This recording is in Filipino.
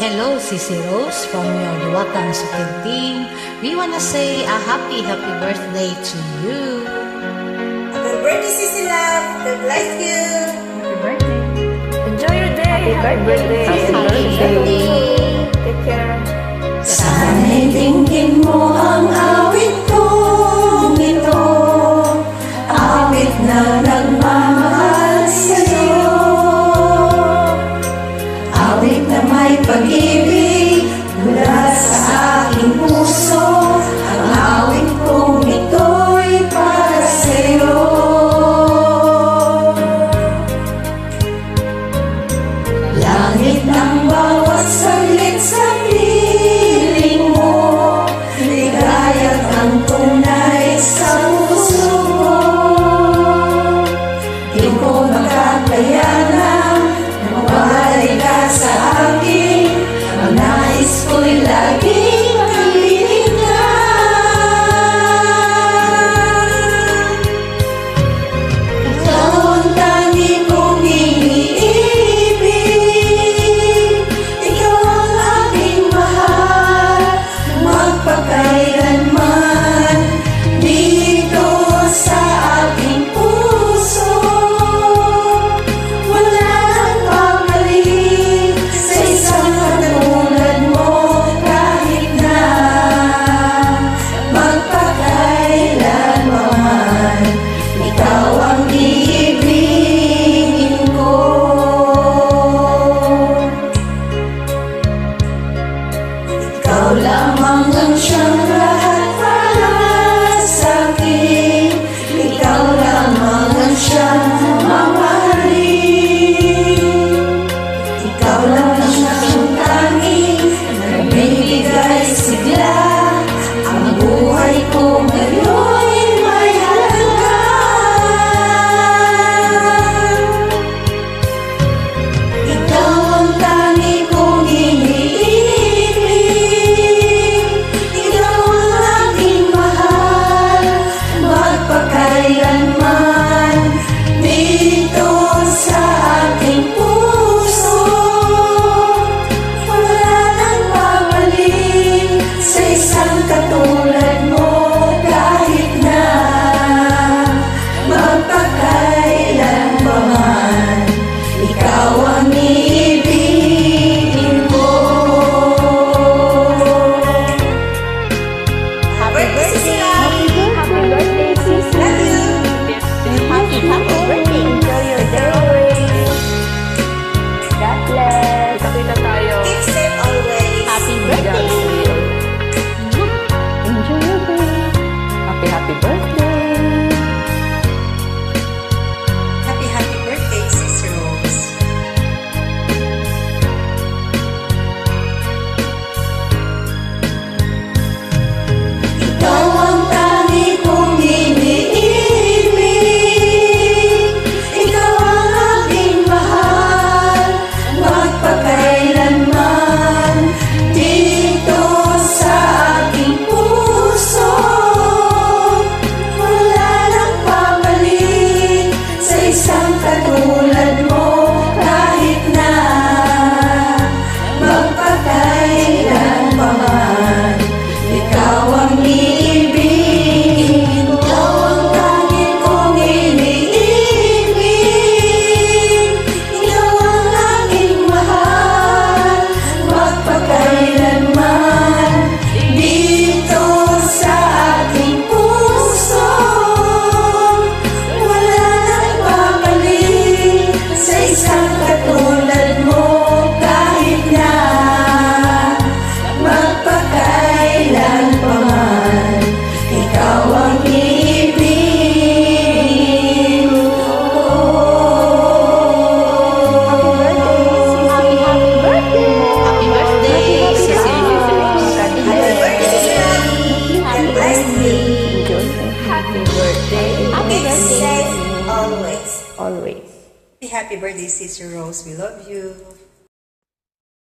Hello, Sissy Rose from your Luwatan Sukil team. We wanna say a happy birthday to you. Happy birthday, Sissy Love. God bless you. Happy birthday. Enjoy your day. Happy birthday. Happy birthday. Take care. Sana'y dinggin mo ang awit kong ito, awit na nagmamahal sa'yo, awit na may pag-ibig mula sa aking puso, ang awit kong ito'y para sa'yo. Langit ang bawat saglit sa piling mo, ligaya kang tunay sa puso ko. Di ko makakayanan na mawalay ka sa akin, ang nais ko'y laging kapiling ka. Ikaw ang tangi kong iniibig, ikaw ang aking mahal, magpakailanman dito sa aking puso. Wala nang pamalit sa isang katulad mo, kahit na magpakailanman, ikaw ang iibigin ko. Ikaw lamang ang siyang lahat para sa'kin, ikaw lamang ang siyang mamahalin, ikaw lang ang siyang tanging nagbibigay sigla, ang buhay ko ngayon'y may halaga. Ikaw ang tangi kong iniibig, ikaw ang aking mahal, magpakailanman dito sa aking puso. Wala nang pamalit sa isang katulad mo, kahit na magpakailanman, ikaw ang iibigin ko. Happy birthday! Happy birthday, Sissy. Love you! Happy birthday. Enjoy your day. God bless. Kita tayo. Keep safe always. Happy God birthday. will. Enjoy your day. Happy birthday. Happy birthday, Sissy Rose. Ikaw ang tangi kong iniibig, ikaw ang aking mahal, magpakailanman dito sa aking puso. Wala nang pamalit sa isang katulad mo, kahit na magpakailanman, ikaw ang iibigin, ikaw ang tangi kong iniibig, ikaw ang aking mahal, magpakailanman dito sa aking puso. Wala nang pamalit sa isang katulad mo, kahit na magpakailanman, ikaw ang iibigin ko. Happy birthday. Happy birthday, Sissy Rose. Happy birthday, Sissy Love. God bless you. Enjoy. Happy birthday. Keep safe always. Always. Happy birthday, Sissy Rose. We love you.